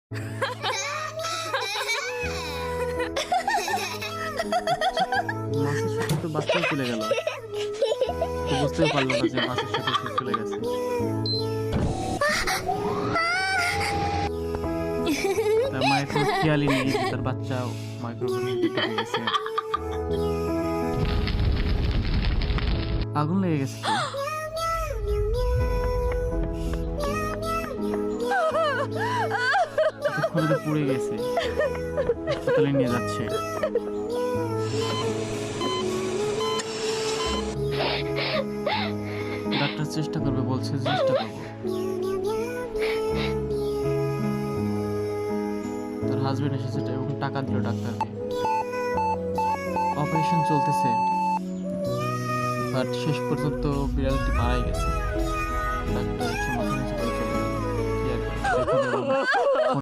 মাছের সাথে তো বাচ্চাও চলে গেল, তো বুঝতেও পারলো না যে মাছের সাথে সে চলে গেছে। তার মায়ের কোনো খেয়ালই নেই যে তার বাচ্চা মাইক্রোওভেনের ভিতরে ঢুকে গেছে। আগুন লেগে গেছে তো। এতক্ষণে তো পুড়ে গেছে, হাসপাতালে নিয়ে যাচ্ছে। ডাক্তার চেষ্টা করবে বলছে, চেষ্টা করবো। তার হাজবেন্ড এসেছে এবং টাকা দিল ডাক্তারকে। অপারেশন চলতেছে, বাট শেষ পর্যন্ত বিড়ালটি মারাই গেছে। ডাক্তার এসে মাথা নিচু করে